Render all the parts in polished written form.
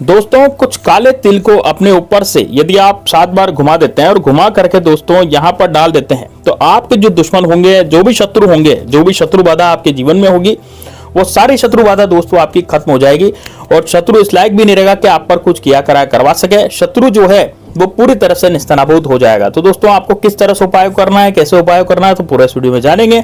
दोस्तों कुछ काले तिल को अपने ऊपर से यदि आप 7 बार घुमा देते हैं और घुमा करके दोस्तों यहाँ पर डाल देते हैं तो आपके जो दुश्मन होंगे, जो भी शत्रु होंगे, जो भी शत्रु बाधा आपके जीवन में होगी, वो सारी शत्रु बाधा दोस्तों आपकी खत्म हो जाएगी और शत्रु इस लायक भी नहीं रहेगा कि आप पर कुछ किया करा करवा सके। शत्रु जो है वो पूरी तरह से निस्तनाबूद हो जाएगा। तो दोस्तों आपको किस तरह से उपाय करना है, कैसे उपाय करना है, तो पूरा इस वीडियो में जानेंगे,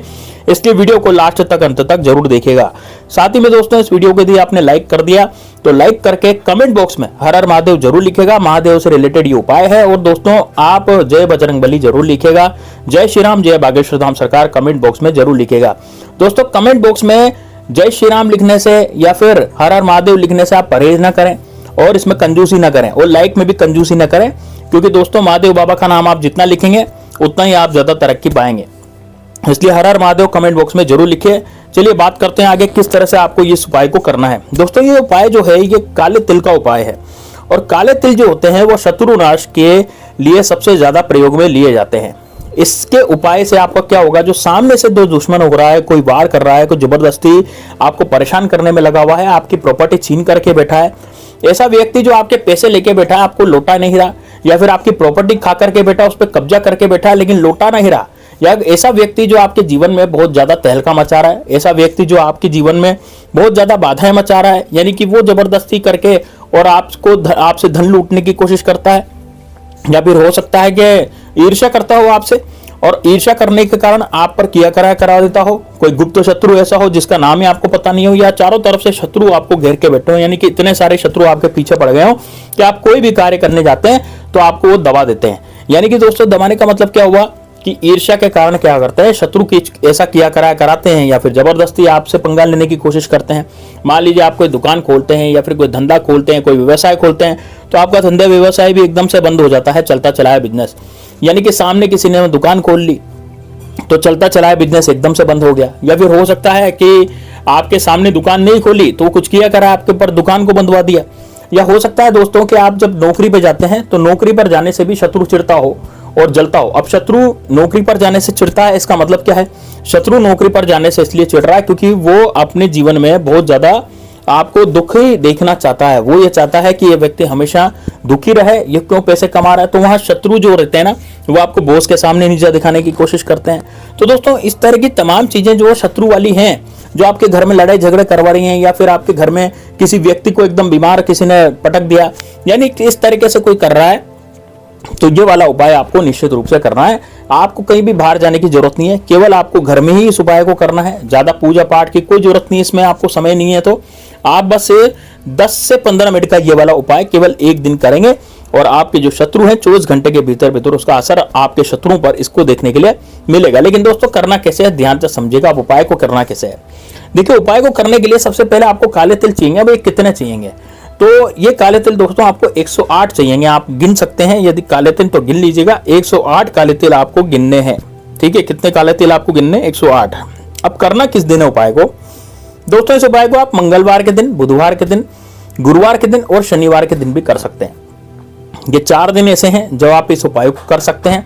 इसलिए वीडियो को लास्ट तक अंत तक जरूर देखिएगा। साथ ही में दोस्तों इस वीडियो को यदि आपने लाइक कर दिया तो लाइक करके कमेंट बॉक्स में हर हर महादेव जरूर लिखेगा, महादेव से रिलेटेड ये उपाय है। और दोस्तों आप जय बजरंगबली जरूर लिखेगा, जय श्री राम, जय बागेश्वर धाम सरकार कमेंट बॉक्स में जरूर लिखेगा। दोस्तों कमेंट बॉक्स में जय श्री राम लिखने से या फिर हर हर महादेव लिखने से आप परहेज ना करें और इसमें कंजूसी ना करें और लाइक में भी कंजूसी ना करें, क्योंकि दोस्तों महादेव बाबा का नाम आप जितना लिखेंगे उतना ही आप ज्यादा तरक्की पाएंगे। इसलिए हर हर महादेव कमेंट बॉक्स में जरूर लिखिए। चलिए बात करते हैं आगे किस तरह से आपको इस उपाय को करना है। दोस्तों ये उपाय जो है ये काले तिल का उपाय है और काले तिल जो होते हैं वो शत्रु नाश के लिए सबसे ज्यादा प्रयोग में लिए जाते हैं। इसके उपाय से आपका क्या होगा, जो सामने से दो दुश्मन हो रहा है, कोई वार कर रहा है, कोई जबरदस्ती आपको परेशान करने में लगा हुआ है, आपकी प्रॉपर्टी छीन करके बैठा है, ऐसा व्यक्ति जो आपके पैसे लेके बैठा है, आपको लौटा नहीं रहा, या फिर आपकी प्रॉपर्टी खा करके बैठा, उस पर कब्जा करके बैठा है लेकिन लौटा नहीं रहा, या ऐसा व्यक्ति जो आपके जीवन में बहुत ज्यादा तहलका मचा रहा है, ऐसा व्यक्ति जो आपके जीवन में बहुत ज्यादा बाधाएं मचा रहा है, यानी कि वो जबरदस्ती करके और आपसे धन लूटने की कोशिश करता है, या फिर हो सकता है कि ईर्ष्या करता हो आपसे और ईर्ष्या करने के कारण आप पर किया करा देता हो। कोई गुप्त शत्रु ऐसा हो जिसका नाम ही आपको पता नहीं हो, या चारों तरफ से शत्रु आपको घेर के बैठे हो, यानी कि इतने सारे शत्रु आपके पीछे पड़ गए हो कि आप कोई भी कार्य करने जाते हैं तो आपको वो दबा देते हैं। यानी कि दोस्तों दबाने का मतलब क्या हुआ कि ईर्ष्या के कारण क्या करते हैं, शत्रु की ऐसा किया कराते हैं या फिर जबरदस्ती आपसे पंगा लेने की कोशिश करते हैं। मान लीजिए आप कोई दुकान खोलते हैं या फिर कोई धंधा खोलते हैं, कोई व्यवसाय खोलते हैं, तो आपका धंधा व्यवसाय भी एकदम से बंद हो जाता है, चलता चलाया बिजनेस। यानी कि सामने किसी ने दुकान खोल ली तो चलता चलाया बिजनेस एकदम से बंद हो गया, या फिर हो सकता है कि आपके सामने दुकान नहीं खोली तो कुछ किया करा आपके ऊपर दुकान को बंदवा दिया। या हो सकता है दोस्तों कि आप जब नौकरी पे जाते हैं तो नौकरी पर जाने से भी शत्रु चिढ़ता हो और जलता हो। अब शत्रु नौकरी पर जाने से चिढ़ता है, इसका मतलब क्या है, शत्रु नौकरी पर जाने से इसलिए चिढ़ रहा है क्योंकि वो अपने जीवन में बहुत ज्यादा आपको दुखी देखना चाहता है। वो ये चाहता है कि ये व्यक्ति हमेशा दुखी रहे, ये क्यों पैसे कमा रहा है। तो वहां शत्रु जो रहते हैं ना, वो आपको बॉस के सामने नीचा दिखाने की कोशिश करते हैं। तो दोस्तों इस तरह की तमाम चीजें जो शत्रु वाली हैं, जो आपके घर में लड़ाई झगड़े करवा रही हैं, या फिर आपके घर में किसी व्यक्ति को एकदम बीमार किसी ने पटक दिया, यानी इस तरीके से कोई कर रहा है, तो ये वाला उपाय आपको निश्चित रूप से करना है। आपको कहीं भी बाहर जाने की जरूरत नहीं है, केवल आपको घर में ही इस उपाय को करना है। ज्यादा पूजा पाठ की कोई जरूरत नहीं, इसमें आपको समय नहीं है, तो आप बस 10 से 15 मिनट का ये वाला उपाय केवल एक दिन करेंगे और आपके जो शत्रु हैं 24 घंटे के भीतर उसका असर आपके शत्रुओं पर इसको देखने के लिए मिलेगा। लेकिन दोस्तों करना कैसे है, ध्यान से समझिएगा। आप उपाय को करना कैसे है, देखिए उपाय को करने के लिए सबसे पहले आपको काले तिल चाहिए। अब ये कितने चाहिए, तो ये काले तिल दोस्तों आपको 108 चाहिए। आप गिन सकते हैं, यदि काले तिल तो गिन लीजिएगा, 108 काले तिल आपको गिनने हैं। ठीक है, कितने काले तिल आपको गिनने, 108। अब करना किस दिन है उपाय को, दोस्तों इस उपाय को आप मंगलवार के दिन, बुधवार के दिन, गुरुवार के दिन और शनिवार के दिन भी कर सकते हैं। ये 4 दिन ऐसे हैं जो आप इस उपाय को कर सकते हैं।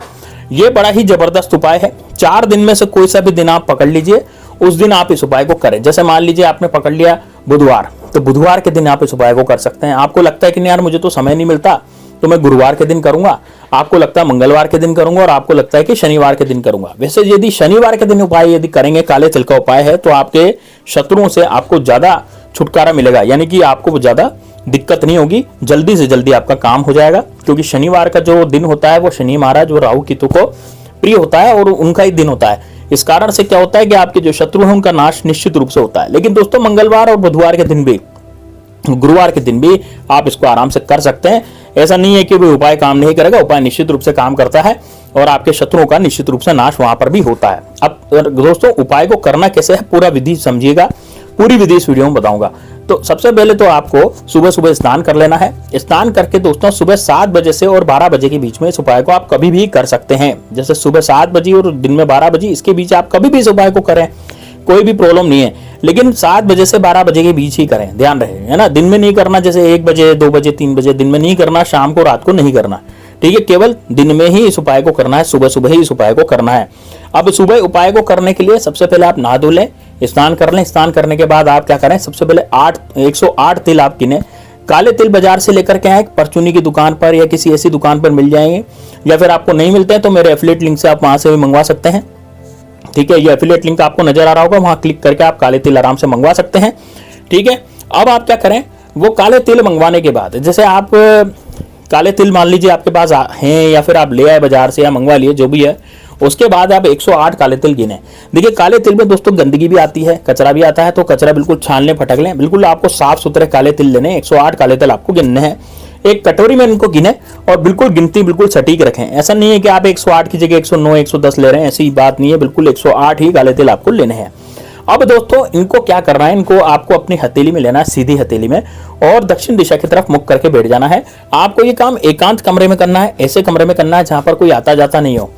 ये बड़ा ही जबरदस्त उपाय है। 4 दिन में से कोई सा भी दिन आप पकड़ लीजिए, उस दिन आप इस उपाय को करें। जैसे मान लीजिए आपने पकड़ लिया बुधवार, तो बुधवार के दिन आप इस उपाय को कर सकते हैं। आपको लगता है कि नहीं यार मुझे तो समय नहीं मिलता, तो मैं गुरुवार के दिन करूंगा, आपको लगता है मंगलवार के दिन करूंगा, और आपको लगता है कि शनिवार के दिन करूंगा। वैसे यदि शनिवार के दिन उपाय यदि करेंगे, काले तिल का उपाय है, तो आपके शत्रुओं से आपको ज्यादा छुटकारा मिलेगा, यानी कि आपको ज्यादा दिक्कत नहीं होगी, जल्दी से जल्दी आपका काम हो जाएगा। क्योंकि शनिवार का जो दिन होता है वो शनि महाराज वो राहु केतु को प्रिय होता है और उनका ही दिन होता है। इस कारण से क्या होता है कि आपके जो शत्रु हैं उनका नाश निश्चित रूप से होता है। लेकिन दोस्तों मंगलवार और बुधवार के दिन भी, गुरुवार के दिन भी आप इसको आराम से कर सकते हैं। ऐसा नहीं है कि वो उपाय काम नहीं करेगा, उपाय निश्चित रूप से काम करता है और आपके शत्रुओं का निश्चित रूप से नाश वहां पर भी होता है। अब दोस्तों उपाय को करना कैसे है, पूरा विधि समझिएगा, पूरी विधि इस वीडियो में बताऊंगा। तो सबसे पहले तो आपको सुबह सुबह स्नान कर लेना है। स्नान करके दोस्तों सुबह 7 बजे से और 12 बजे के बीच में इस उपाय को आप कभी भी कर सकते हैं। जैसे सुबह 7 बजे और दिन में 12 बजे, इसके बीच आप कभी भी इस उपाय को करें, कोई भी प्रॉब्लम नहीं है। लेकिन 7 बजे से 12 बजे के बीच ही करें, ध्यान रहे, है ना। दिन में नहीं करना, जैसे 1 बजे 2 बजे 3 बजे दिन में नहीं करना, शाम को रात को नहीं करना, ठीक है। केवल दिन में ही इस उपाय को करना है, सुबह सुबह ही इस उपाय को करना है। अब सुबह उपाय को करने के लिए सबसे पहले आप नहा धो लें, स्नान कर लें। स्नान करने के बाद आप क्या करें, सबसे पहले 108 तिल आप गिने, काले तिल बाजार से लेकर के आए, परचूनी की दुकान पर या किसी ऐसी दुकान पर मिल जाएंगे, या फिर आपको नहीं मिलते हैं तो मेरे एफिलिएट लिंक से आप वहां से भी मंगवा सकते हैं। ठीक है, ये एफिलिएट लिंक आपको नजर आ रहा होगा, वहां क्लिक करके आप काले तिल आराम से मंगवा सकते हैं। ठीक है, अब आप क्या करें, वो काले तिल मंगवाने के बाद जैसे आप काले तिल मान लीजिए आपके पास हैं या फिर आप ले आए बाजार से या मंगवा लिए, जो भी है, उसके बाद आप 108 काले तिल गिने। देखिए काले तिल में दोस्तों गंदगी भी आती है, कचरा भी आता है, तो कचरा बिल्कुल छान लें, फटक लें, बिल्कुल आपको साफ सुथरे काले तिल लेने। 108 काले तिल आपको गिनने हैं, एक कटोरी में इनको गिने और बिल्कुल गिनती बिल्कुल सटीक रखें। ऐसा नहीं है कि आप 108 की जगह 109 110 ले रहे हैं, ऐसी बात नहीं है, बिल्कुल 108 ही काले तिल आपको लेने हैं। अब दोस्तों इनको क्या करना है, इनको आपको अपनी हथेली में लेना है, सीधी हथेली में, और दक्षिण दिशा की तरफ मुख करके बैठ जाना है। आपको ये काम एकांत कमरे में करना है, ऐसे कमरे में करना है जहां पर कोई आता जाता नहीं हो,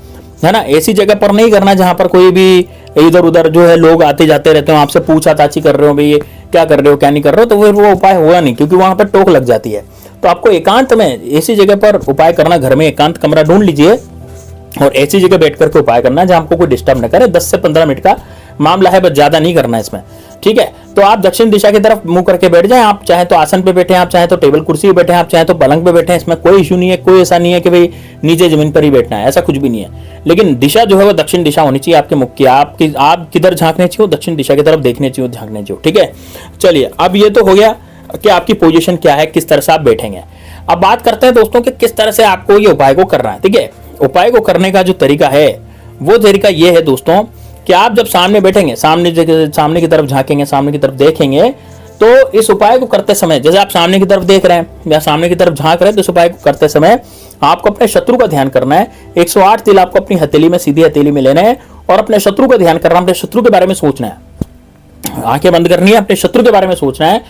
है ना। ऐसी जगह पर नहीं करना जहां पर कोई भी इधर उधर जो है लोग आते जाते रहते हो, आपसे पूछताछ कर रहे हो, भाई ये क्या कर रहे हो क्या नहीं कर रहे हो, तो फिर वो उपाय हुआ नहीं, क्योंकि वहां पर टोक लग जाती है। तो आपको एकांत में ऐसी जगह पर उपाय करना, घर में एकांत कमरा ढूंढ लीजिए और ऐसी जगह बैठ करके उपाय करना जहां आपको कोई डिस्टर्ब न करे। 10 से 15 मिनट का मामला है, बस ज्यादा नहीं करना है इसमें। ठीक है, तो आप दक्षिण दिशा की तरफ मुंह करके बैठ जाएं। आप चाहे तो आसन पे बैठे, आप चाहे तो टेबल कुर्सी पे बैठे, आप चाहे तो पलंग पे बैठे, इसमें कोई इशू नहीं है। कोई ऐसा नहीं है कि भाई नीचे जमीन पर ही बैठना है, ऐसा कुछ भी नहीं है। लेकिन दिशा जो है वो दक्षिण दिशा होनी चाहिए आपके मुख की। आप किधर झांकने चाहिए, दक्षिण दिशा की तरफ देखने चाहिए, झांकने चाहिए। ठीक है, चलिए अब ये तो हो गया कि आपकी पोजीशन क्या है, किस तरह से आप बैठेंगे। अब बात करते हैं दोस्तों कि किस तरह से आपको ये उपाय को करना है। ठीक है, उपाय को करने का जो तरीका है वो तरीका ये है दोस्तों कि आप जब सामने बैठेंगे, सामने की तरफ झांकेंगे, सामने की तरफ देखेंगे, तो इस उपाय को करते समय जैसे आप सामने की तरफ देख रहे हैं या सामने की तरफ झांक रहे हैं, तो इस उपाय को करते समय आपको अपने शत्रु का ध्यान करना है। 108 तिल आपको अपनी हथेली में, सीधी हथेली में लेना है और अपने शत्रु का ध्यान करना है, अपने शत्रु के बारे में सोचना है। आंखें बंद करनी है, अपने शत्रु के बारे में सोचना है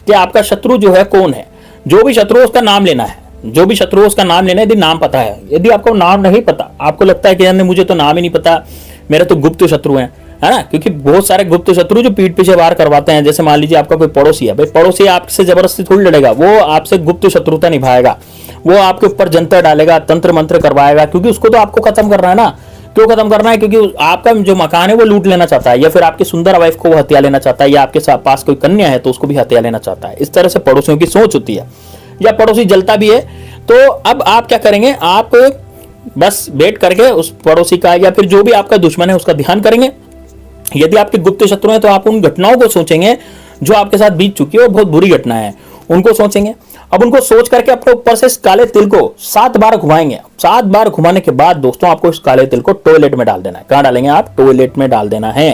कि आपका शत्रु जो है कौन है। जो भी शत्रु है उसका नाम लेना है, जो भी शत्रु है उसका नाम लेना है। यदि नाम पता है, यदि आपको नाम नहीं पता, आपको लगता है कि यार मुझे तो नाम ही नहीं पता, मेरे तो गुप्त शत्रु हैं, है ना, क्योंकि बहुत सारे गुप्त शत्रु जो पीठ पीछे वार करवाते हैं। जैसे मान लीजिए आपका कोई पड़ोसी है, भाई पड़ोसी आपसे जबरदस्ती थोड़ी लड़ेगा, वो आपसे गुप्त शत्रुता निभाएगा, वो आपके ऊपर जंतर डालेगा, तंत्र मंत्र करवाएगा, क्योंकि उसको तो आपको खत्म करना है ना। क्यों खत्म करना है? क्योंकि आपका जो मकान है वो लूट लेना चाहता है, या फिर आपकी सुंदर वाइफ को वो हत्या लेना चाहता है, या आपके पास कोई कन्या है तो उसको भी हत्या लेना चाहता है। इस तरह से पड़ोसियों की सोच होती है, या पड़ोसी जलता भी है। तो अब आप क्या करेंगे, आप बस बैठ करके उस पड़ोसी का या फिर जो भी आपका दुश्मन है उसका ध्यान करेंगे। यदि आपके गुप्त शत्रु हैं तो आप उन घटनाओं को सोचेंगे जो आपके साथ बीत चुकी है और बहुत बुरी घटना है, उनको सोचेंगे। अब उनको सोच करके अपने ऊपर से इस काले तिल को 7 बार घुमाएंगे। 7 बार घुमाने के बाद दोस्तों आपको इस काले तिल को टॉयलेट में डाल देना है। कहां डालेंगे आप? टॉयलेट में डाल देना है।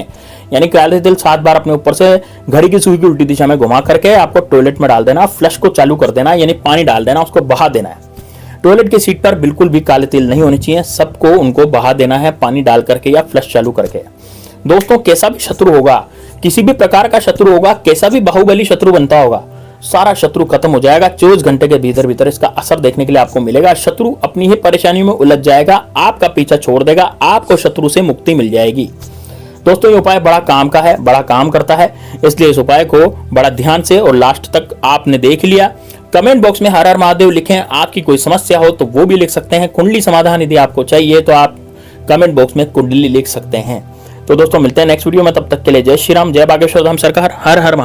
यानी काले तिल 7 बार अपने ऊपर से घड़ी की सुई की उल्टी दिशा में घुमा करके आपको टॉयलेट में डाल देना। फ्लश को चालू कर देना, यानी पानी डाल देना, उसको बहा देना है। टॉयलेट की सीट पर बिल्कुल भी काले तिल नहीं होने चाहिए, सबको उनको बहा देना है पानी डाल करके या फ्लश चालू करके। दोस्तों कैसा भी शत्रु होगा, किसी भी प्रकार का शत्रु होगा, कैसा भी बाहुबली शत्रु बनता होगा, सारा शत्रु खत्म हो जाएगा 24 घंटे के भीतर भीतर। इसका असर देखने के लिए आपको मिलेगा। शत्रु अपनी ही परेशानियों में उलझ जाएगा, आपका पीछा छोड़ देगा, आपको शत्रु से मुक्ति मिल जाएगी। दोस्तों ये उपाय बड़ा काम का है, बड़ा काम करता है, इसलिए इस उपाय को बड़ा ध्यान से और लास्ट तक आपने देख लिया। कमेंट बॉक्स में हर हर महादेव लिखें। आपकी कोई समस्या हो तो वो भी लिख सकते हैं। कुंडली समाधान यदि आपको चाहिए तो आप कमेंट बॉक्स में कुंडली लिख सकते हैं। तो दोस्तों मिलते हैं नेक्स्ट वीडियो में, तब तक के लिए जय श्री राम, जय बागेश्वर धाम सरकार, हर हर महादेव।